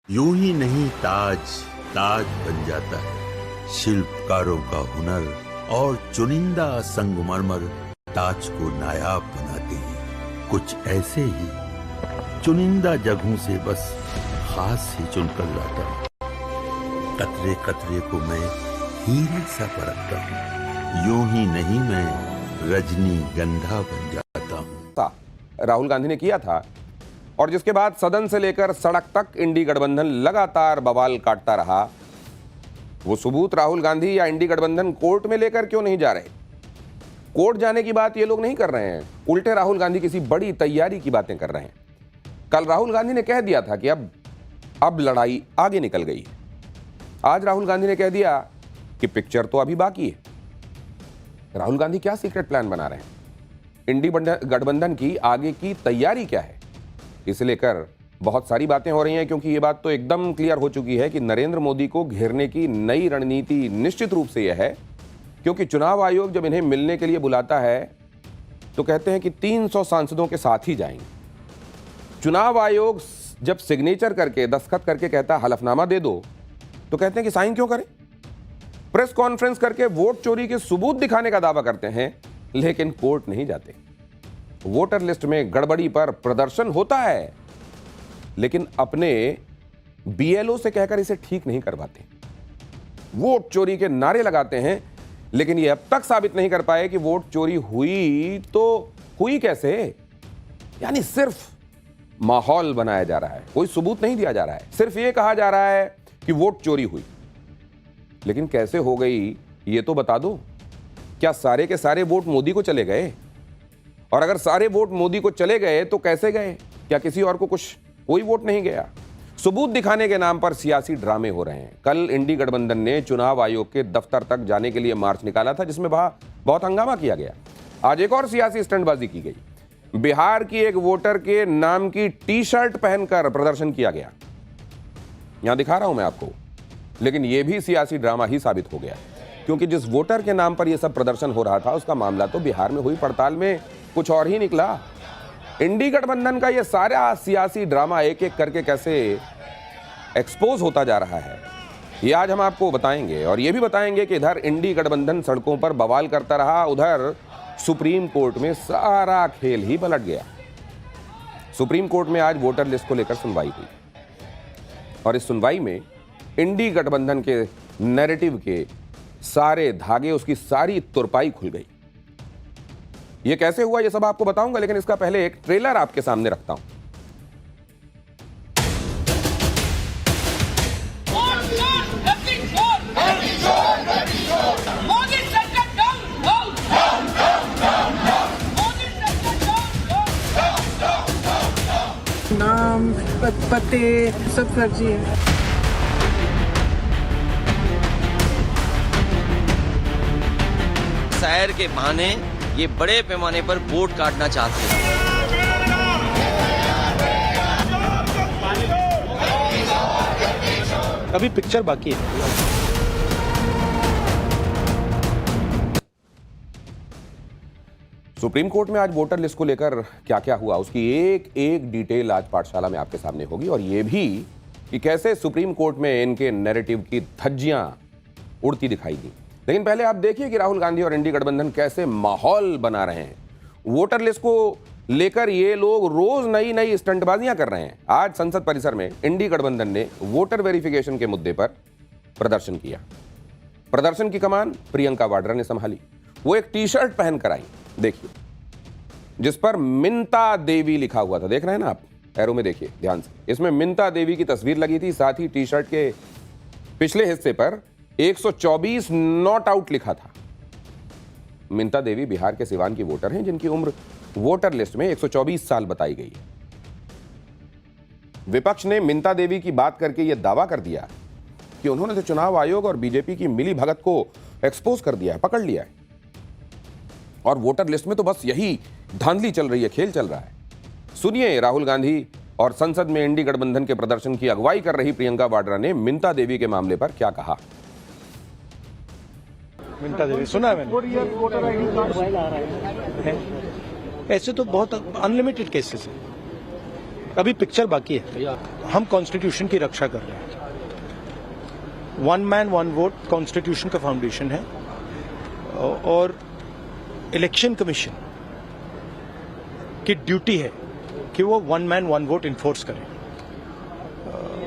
यूं ही नहीं ताज ताज बन जाता है। शिल्पकारों का हुनर और चुनिंदा संगमरमर ताज को नायाब बनाते हैं। कुछ ऐसे ही चुनिंदा जगहों से बस खास ही चुनकर लाता हूँ। कतरे कतरे को मैं हीरे सा परखता हूँ। यूं ही नहीं मैं रजनीगंधा बन जाता हूँ। राहुल गांधी ने किया था और जिसके बाद सदन से लेकर सड़क तक इंडी गठबंधन लगातार बवाल काटता रहा। वो सबूत राहुल गांधी या इंडी गठबंधन कोर्ट में लेकर क्यों नहीं जा रहे? कोर्ट जाने की बात ये लोग नहीं कर रहे हैं, उल्टे राहुल गांधी किसी बड़ी तैयारी की बातें कर रहे हैं। कल राहुल गांधी ने कह दिया था कि अब लड़ाई आगे निकल गई है। आज राहुल गांधी ने कह दिया कि पिक्चर तो अभी बाकी है। राहुल गांधी क्या सीक्रेट प्लान बना रहे हैं? इंडी गठबंधन की आगे की तैयारी क्या है? इसे लेकर बहुत सारी बातें हो रही हैं, क्योंकि ये बात तो एकदम क्लियर हो चुकी है कि नरेंद्र मोदी को घेरने की नई रणनीति निश्चित रूप से यह है, क्योंकि चुनाव आयोग जब इन्हें मिलने के लिए बुलाता है तो कहते हैं कि 300 सांसदों के साथ ही जाएंगे। चुनाव आयोग जब सिग्नेचर करके दस्तखत करके कहता है हलफनामा दे दो, तो कहते हैं कि साइन क्यों करें? प्रेस कॉन्फ्रेंस करके वोट चोरी के सबूत दिखाने का दावा करते हैं, लेकिन कोर्ट नहीं जाते। वोटर लिस्ट में गड़बड़ी पर प्रदर्शन होता है, लेकिन अपने बीएलओ से कहकर इसे ठीक नहीं करवाते। वोट चोरी के नारे लगाते हैं, लेकिन ये अब तक साबित नहीं कर पाए कि वोट चोरी हुई तो हुई कैसे। यानी सिर्फ माहौल बनाया जा रहा है, कोई सबूत नहीं दिया जा रहा है। सिर्फ ये कहा जा रहा है कि वोट चोरी हुई, लेकिन कैसे हो गई ये तो बता दो। क्या सारे के सारे वोट मोदी को चले गए? और अगर सारे वोट मोदी को चले गए तो कैसे गए? क्या किसी और को कोई वोट नहीं गया? सबूत दिखाने के नाम पर सियासी ड्रामे हो रहे हैं। कल इंडी गठबंधन ने चुनाव आयोग के दफ्तर तक जाने के लिए मार्च निकाला था, जिसमें बहुत हंगामा किया गया। आज एक और सियासी स्टंटबाजी की गई। बिहार की एक वोटर के नाम की टी शर्ट पहनकर प्रदर्शन किया गया। यहां दिखा रहा हूं मैं आपको, लेकिन यह भी सियासी ड्रामा ही साबित हो गया, क्योंकि जिस वोटर के नाम पर यह सब प्रदर्शन हो रहा था उसका मामला तो बिहार में हुई पड़ताल में कुछ और ही निकला। इंडी गठबंधन का यह सारा सियासी ड्रामा एक एक करके कैसे एक्सपोज होता जा रहा है, ये आज हम आपको बताएंगे। और यह भी बताएंगे कि इधर इंडी गठबंधन सड़कों पर बवाल करता रहा, उधर सुप्रीम कोर्ट में सारा खेल ही पलट गया। सुप्रीम कोर्ट में आज वोटर लिस्ट को लेकर सुनवाई हुई और इस सुनवाई में इंडी गठबंधन के नैरेटिव के सारे धागे, उसकी सारी तुरपाई खुल गई। ये कैसे हुआ ये सब आपको बताऊंगा, लेकिन इसका पहले एक ट्रेलर आपके सामने रखता हूं। नाम पते सब फर्जी है। शायर के बहाने ये बड़े पैमाने पर वोट काटना चाहते हैं। अभी पिक्चर बाकी है। सुप्रीम कोर्ट में आज वोटर लिस्ट को लेकर क्या क्या हुआ, उसकी एक एक डिटेल आज पाठशाला में आपके सामने होगी। और यह भी कि कैसे सुप्रीम कोर्ट में इनके नैरेटिव की धज्जियां उड़ती दिखाई दी। लेकिन पहले आप देखिए कि राहुल गांधी और इंडी गठबंधन कैसे माहौल बना रहे हैं। वोटर लिस्ट को लेकर ये लोग रोज नई नई स्टंटबाजियां कर रहे हैं। आज संसद परिसर में इंडी गठबंधन ने वोटर वेरिफिकेशन के मुद्दे पर प्रदर्शन किया। प्रदर्शन की कमान प्रियंका वाड्रा ने संभाली। वो एक टी शर्ट पहनकर आई, देखिए, जिस पर मिंता देवी लिखा हुआ था। देख रहे हैं ना आप, एरो में देखिए ध्यान से। इसमें मिंता देवी की तस्वीर लगी थी, साथ ही टी शर्ट के पिछले हिस्से पर 124 नॉट आउट लिखा था। मिंता देवी बिहार के सिवान की वोटर हैं, जिनकी उम्र वोटर लिस्ट में 124 साल बताई गई है। विपक्ष ने मिंता देवी की बात करके यह दावा कर दिया कि उन्होंने तो चुनाव आयोग और बीजेपी की मिली भगत को एक्सपोज कर दिया है, पकड़ लिया है, और वोटर लिस्ट में तो बस यही धांधली चल रही है, खेल चल रहा है। सुनिए राहुल गांधी और संसद में इंडी गठबंधन के प्रदर्शन की अगुवाई कर रही प्रियंका वाड्रा ने मिंता देवी के मामले पर क्या कहा। मिंता देवी सुना है मैंने। ऐसे तो बहुत अनलिमिटेड केसेस हैं। अभी पिक्चर बाकी है। हम कॉन्स्टिट्यूशन की रक्षा कर रहे हैं। One man one vote constitution का फाउंडेशन है और इलेक्शन कमीशन की ड्यूटी है कि वो one man one vote enforce करें,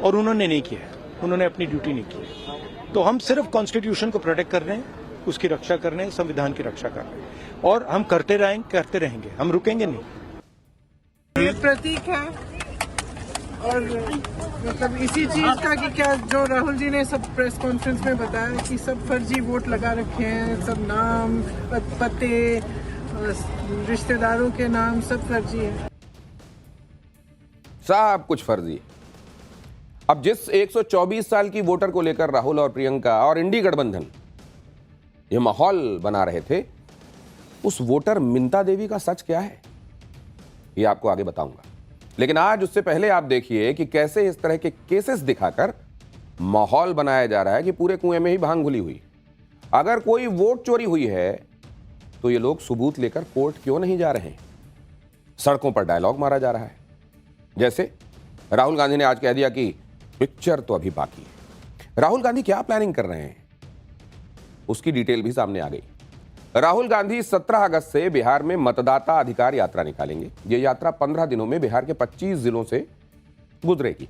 और उन्होंने नहीं किया है। उन्होंने अपनी ड्यूटी नहीं की है। तो हम सिर्फ कॉन्स्टिट्यूशन को प्रोटेक्ट कर रहे हैं, उसकी रक्षा कर रहे हैं, संविधान की रक्षा कर रहे हैं, और हम करते रहेंगे, हम रुकेंगे नहीं। ये प्रतीक है और मतलब इसी चीज का कि क्या जो राहुल जी ने सब प्रेस कॉन्फ्रेंस में बताया कि सब फर्जी वोट लगा रखे हैं, सब नाम पते रिश्तेदारों के नाम सब फर्जी है। सब कुछ फर्जी है। अब जिस 124 साल की वोटर को लेकर राहुल और प्रियंका और इंडी गठबंधन ये माहौल बना रहे थे, उस वोटर मिंता देवी का सच क्या है ये आपको आगे बताऊंगा। लेकिन आज उससे पहले आप देखिए कि कैसे इस तरह के केसेस दिखाकर माहौल बनाया जा रहा है कि पूरे कुएं में ही भांग घुली हुई। अगर कोई वोट चोरी हुई है तो ये लोग सबूत लेकर कोर्ट क्यों नहीं जा रहे हैं? सड़कों पर डायलॉग मारा जा रहा है। जैसे राहुल गांधी ने आज कह दिया कि पिक्चर तो अभी बाकी है। राहुल गांधी क्या प्लानिंग कर रहे हैं उसकी डिटेल भी सामने आ गई। राहुल गांधी 17 अगस्त से बिहार में मतदाता अधिकार यात्रा निकालेंगे। यह यात्रा 15 दिनों में बिहार के 25 जिलों से गुजरेगी।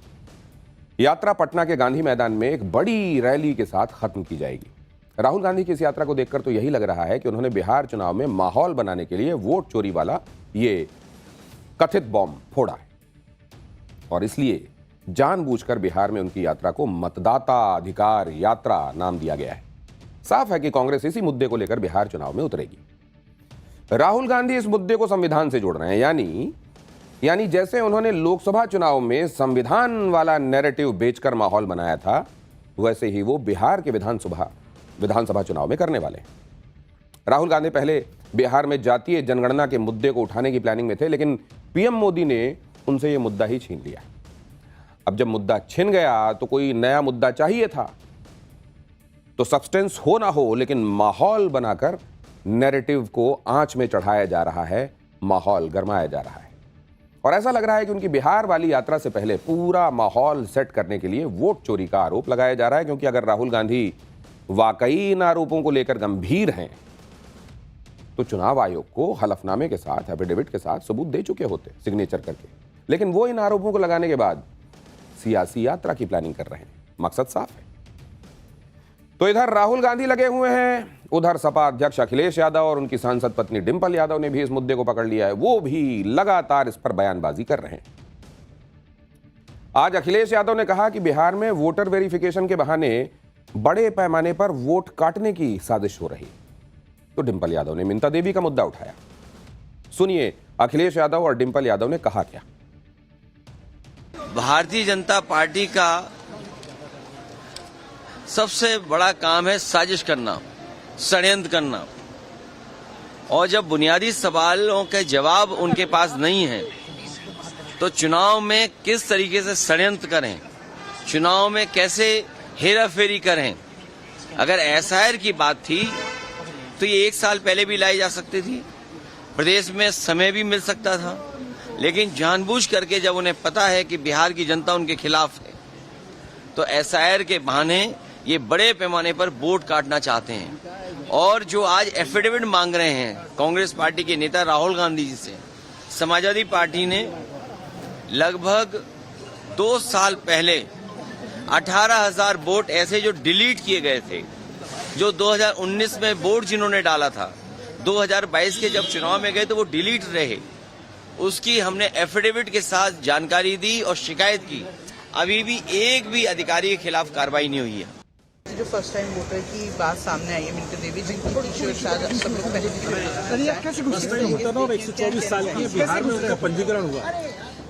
यात्रा पटना के गांधी मैदान में एक बड़ी रैली के साथ खत्म की जाएगी। राहुल गांधी की इस यात्रा को देखकर तो यही लग रहा है कि उन्होंने बिहार चुनाव में माहौल बनाने के लिए वोट चोरी वाला ये कथित बॉम्ब फोड़ा है, और इसलिए जानबूझकर बिहार में उनकी यात्रा को मतदाता अधिकार यात्रा नाम दिया गया है। साफ है कि कांग्रेस इसी मुद्दे को लेकर बिहार चुनाव में उतरेगी। राहुल गांधी इस मुद्दे को संविधान से जोड़ रहे हैं, यानी जैसे उन्होंने लोकसभा चुनाव में संविधान वाला नैरेटिव बेचकर माहौल बनाया था, वैसे ही वो बिहार के विधानसभा चुनाव में करने वाले हैं। राहुल गांधी पहले बिहार में जातीय जनगणना के मुद्दे को उठाने की प्लानिंग में थे, लेकिन पीएम मोदी ने उनसे यह मुद्दा ही छीन लिया। अब जब मुद्दा छिन गया तो कोई नया मुद्दा चाहिए था। तो सब्सटेंस हो ना हो, लेकिन माहौल बनाकर नैरेटिव को आंच में चढ़ाया जा रहा है, माहौल गरमाया जा रहा है। और ऐसा लग रहा है कि उनकी बिहार वाली यात्रा से पहले पूरा माहौल सेट करने के लिए वोट चोरी का आरोप लगाया जा रहा है, क्योंकि अगर राहुल गांधी वाकई इन आरोपों को लेकर गंभीर हैं तो चुनाव आयोग को हलफनामे के साथ, एफिडेविट के साथ सबूत दे चुके होते सिग्नेचर करके। लेकिन वो इन आरोपों को लगाने के बाद सियासी यात्रा की प्लानिंग कर रहे हैं। मकसद साफ है। तो इधर राहुल गांधी लगे हुए हैं, उधर सपा अध्यक्ष अखिलेश यादव और उनकी सांसद पत्नी डिंपल यादव ने भी इस मुद्दे को पकड़ लिया है। वो भी लगातार इस पर बयानबाजी कर रहे हैं। आज अखिलेश यादव ने कहा कि बिहार में वोटर वेरिफिकेशन के बहाने बड़े पैमाने पर वोट काटने की साजिश हो रही। तो डिंपल यादव ने मिंता देवी का मुद्दा उठाया। सुनिए अखिलेश यादव और डिंपल यादव ने कहा क्या। भारतीय जनता पार्टी का सबसे बड़ा काम है साजिश करना, षड्यंत्र करना, और जब बुनियादी सवालों के जवाब उनके पास नहीं है तो चुनाव में किस तरीके से षड्यंत्र करें, चुनाव में कैसे हेराफेरी करें। अगर एसआईआर की बात थी तो ये 1 साल पहले भी लाई जा सकती थी, प्रदेश में समय भी मिल सकता था, लेकिन जानबूझ करके जब उन्हें पता है कि बिहार की जनता उनके खिलाफ है तो एसआईआर के बहाने ये बड़े पैमाने पर वोट काटना चाहते हैं। और जो आज एफिडेविट मांग रहे हैं कांग्रेस पार्टी के नेता राहुल गांधी जी से, समाजवादी पार्टी ने लगभग 2 साल पहले 18,000 वोट ऐसे जो डिलीट किए गए थे, जो 2019 में वोट जिन्होंने डाला था, 2022 के जब चुनाव में गए तो वो डिलीट रहे, उसकी हमने एफिडेविट के साथ जानकारी दी और शिकायत की। अभी भी एक भी अधिकारी के खिलाफ कार्रवाई नहीं हुई है। जो फर्स्ट टाइम वोटर की बात सामने आई है मिंता देवी, जिनकी सब लोग पहले 124 साल की बिहार में उनका पंजीकरण हुआ।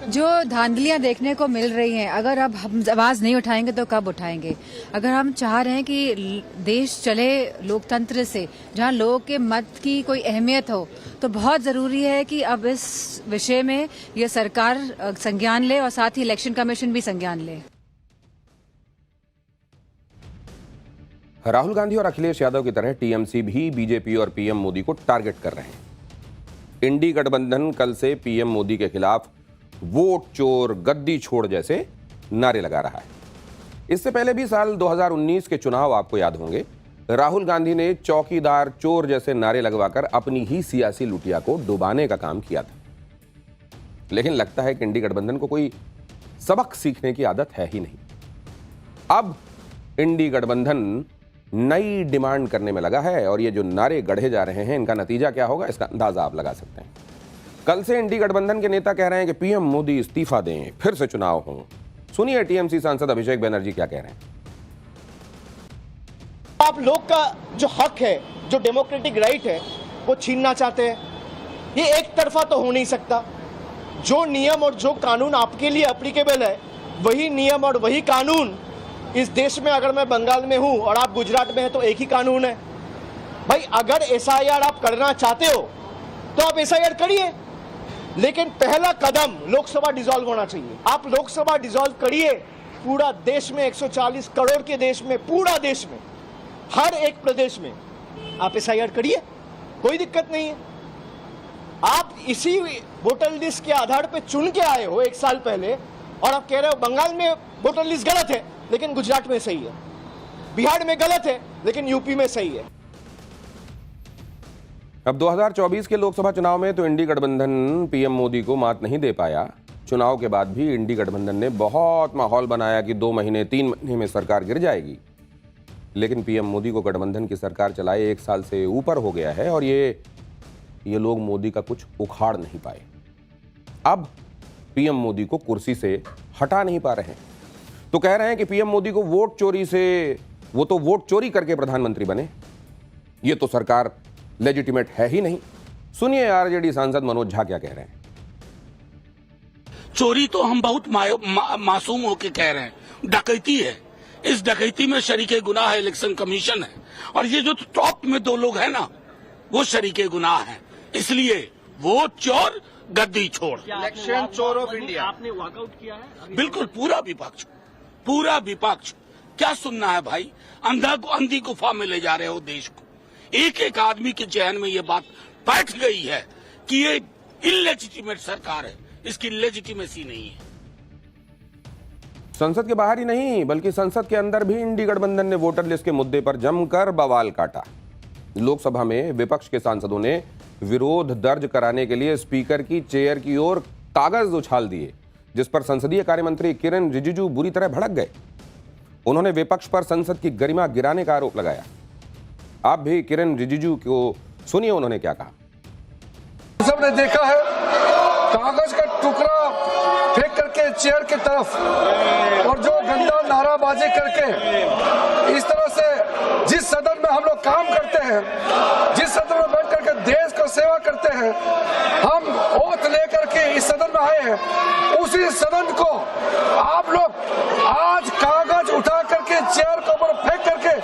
जो धांधलियां देखने को मिल रही हैं, अगर अब हम आवाज नहीं उठाएंगे तो कब उठाएंगे। अगर हम चाह रहे हैं कि देश चले लोकतंत्र से, जहां लोगों के मत की कोई अहमियत हो, तो बहुत जरूरी है कि अब इस विषय में ये सरकार संज्ञान ले और साथ ही इलेक्शन कमीशन भी संज्ञान ले। राहुल गांधी और अखिलेश यादव की तरह टीएमसी भी बीजेपी और पीएम मोदी को टारगेट कर रहे हैं। इंडी गठबंधन कल से पीएम मोदी के खिलाफ वोट चोर, गद्दी छोड़ जैसे नारे लगा रहा है। इससे पहले भी साल 2019 के चुनाव आपको याद होंगे, राहुल गांधी ने चौकीदार चोर जैसे नारे लगवाकर अपनी ही सियासी लुटिया को डुबाने का काम किया था। लेकिन लगता है कि इंडी गठबंधन को कोई सबक सीखने की आदत है ही नहीं। अब इंडी गठबंधन नई डिमांड करने में लगा है और ये जो नारे गढ़े जा रहे हैं, इनका नतीजा क्या होगा इसका अंदाजा आप लगा सकते हैं। कल से इंडी गठबंधन के नेता कह रहे हैं कि पीएम मोदी इस्तीफा दें, फिर से चुनाव हों। सुनिए टीएमसी सांसद अभिषेक बनर्जी क्या कह रहे हैं। आप लोग का जो हक है, जो डेमोक्रेटिक राइट है, वो छीनना चाहते हैं। ये एक तरफा तो हो नहीं सकता। जो नियम और जो कानून आपके लिए एप्लीकेबल है, वही नियम और वही कानून इस देश में, अगर मैं बंगाल में हूं और आप गुजरात में हैं तो एक ही कानून है। भाई अगर एसआईआर आप करना चाहते हो तो आप एसआईआर करिए, लेकिन पहला कदम लोकसभा डिसॉल्व होना चाहिए। आप लोकसभा डिसॉल्व करिए। पूरा देश में 140 करोड़ के देश में, पूरा देश में, हर एक प्रदेश में आप एसआईआर करिए, कोई दिक्कत नहीं है। आप इसी वोटर लिस्ट के आधार पे चुन के आए हो 1 साल पहले और आप कह रहे हो बंगाल में वोटर लिस्ट गलत है लेकिन गुजरात में सही है, बिहार में गलत है लेकिन यूपी में सही है। अब 2024 के लोकसभा चुनाव में तो इंडी गठबंधन पीएम मोदी को मात नहीं दे पाया। चुनाव के बाद भी इंडी गठबंधन ने बहुत माहौल बनाया कि 2 महीने 3 महीने में सरकार गिर जाएगी। लेकिन पीएम मोदी को गठबंधन की सरकार चलाए 1 साल से ऊपर हो गया है और ये लोग मोदी का कुछ उखाड़ नहीं पाए। अब पीएम मोदी को कुर्सी से हटा नहीं पा रहे हैं, तो कह रहे हैं कि पीएम मोदी को वोट चोरी से, वो तो वोट चोरी करके प्रधानमंत्री बने, ये तो सरकार लेजिटिमेट है ही नहीं। सुनिए आरजेडी सांसद मनोज झा क्या कह रहे हैं। चोरी तो हम बहुत मासूम होके कह रहे हैं, डकैती है। इस डकैती में शरीके गुनाह है इलेक्शन कमीशन है, और ये जो टॉप में 2 लोग हैं ना, वो शरीके गुनाह है। इसलिए वोट चोर, गद्दी छोड़। इलेक्शन चोर ऑफ इंडिया आपने वॉकआउट किया है? बिल्कुल, पूरा विपक्ष। क्या सुनना है भाई? अंधी गुफा में ले जा रहे हो देश को। एक एक आदमी के चहन में ये बात बैठ गई है कि ये इलेजिटिमेट सरकार है, इसकी लेजिटिमेसी नहीं है। संसद के बाहर ही नहीं बल्कि संसद के अंदर भी इंडी गठबंधन ने वोटर लिस्ट के मुद्दे पर जमकर बवाल काटा। लोकसभा में विपक्ष के सांसदों ने विरोध दर्ज कराने के लिए स्पीकर की चेयर की ओर कागज उछाल दिए, जिस पर संसदीय कार्य मंत्री किरण रिजिजू बुरी तरह भड़क गए। उन्होंने विपक्ष पर संसद की गरिमा गिराने का आरोप लगाया। आप भी किरण रिजिजू को सुनिए उन्होंने क्या कहा। सबने देखा है कागज का टुकड़ा फेंक करके चेयर की तरफ, और जो गंदा नाराबाजी करके इस तरह से जिस सदन में हम लोग काम करते हैं, जिस सदन में बैठ करके देश को सेवा करते हैं, हम ओथ लेकर के इस सदन में आए हैं, उसी सदन को आप लोग आज कागज उठा करके चेयर के ऊपर फेंक करके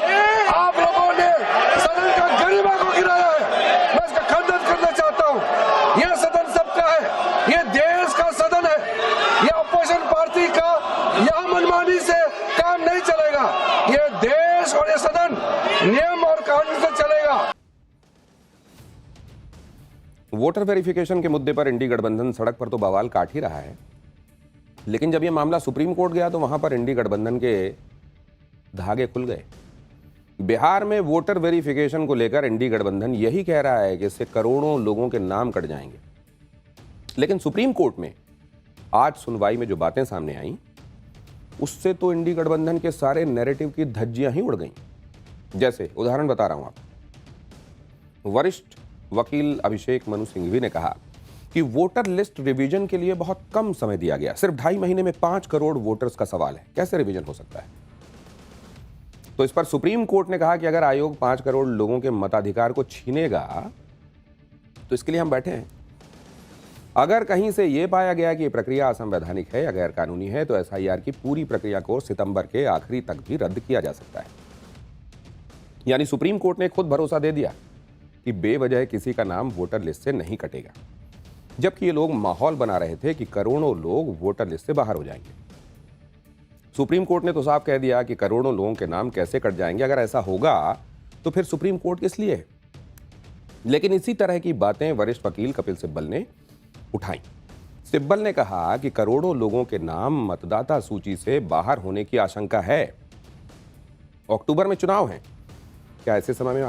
आप लोगों ने सदन का गरिमा को गिराया है। मैं इसका खंडन करना चाहता हूँ। यह सदन सबका है, यह देश का सदन है, यह अपोजिशन पार्टी का यह मनमानी से काम नहीं चलेगा। यह देश और यह सदन नियम और कानून से चलेगा। वोटर वेरिफिकेशन के मुद्दे पर इंडी गठबंधन सड़क पर तो बवाल काट ही रहा है, लेकिन जब यह मामला सुप्रीम कोर्ट गया तो वहां पर इंडी गठबंधन के धागे खुल गए। बिहार में वोटर वेरिफिकेशन को लेकर इंडी गठबंधन यही कह रहा है कि इससे करोड़ों लोगों के नाम कट जाएंगे, लेकिन सुप्रीम कोर्ट में आज सुनवाई में जो बातें सामने आई उससे तो इंडी गठबंधन के सारे नैरेटिव की धज्जियां ही उड़ गईं। जैसे उदाहरण बता रहा हूं आपको, वरिष्ठ वकील अभिषेक मनु सिंघवी ने कहा कि वोटर लिस्ट रिवीजन के लिए बहुत कम समय दिया गया, सिर्फ 2.5 महीने में 5 करोड़ वोटर्स का सवाल है, कैसे रिवीजन हो सकता है। तो इस पर सुप्रीम कोर्ट ने कहा कि अगर आयोग 5 करोड़ लोगों के मताधिकार को छीनेगा तो इसके लिए हम बैठे हैं। अगर कहीं से यह पाया गया कि यह प्रक्रिया असंवैधानिक है या गैर कानूनी है तो एसआईआर की पूरी प्रक्रिया को सितंबर के आखिरी तक भी रद्द किया जा सकता है। यानी सुप्रीम कोर्ट ने खुद भरोसा दे दिया कि बेवजह किसी का नाम वोटर लिस्ट से नहीं कटेगा, जबकि ये लोग माहौल बना रहे थे कि करोड़ों लोग वोटर लिस्ट से बाहर हो जाएंगे। सुप्रीम कोर्ट ने तो साफ कह दिया कि करोड़ों लोगों के नाम कैसे कट जाएंगे। अगर ऐसा होगा तो फिर सुप्रीम कोर्ट किस लिए है। लेकिन इसी तरह की बातें वरिष्ठ वकील कपिल सिब्बल ने उठाई। सिब्बल ने कहा कि करोड़ों लोगों के नाम मतदाता सूची से बाहर होने की आशंका है। अक्टूबर में चुनाव हैं। क्या ऐसे समय में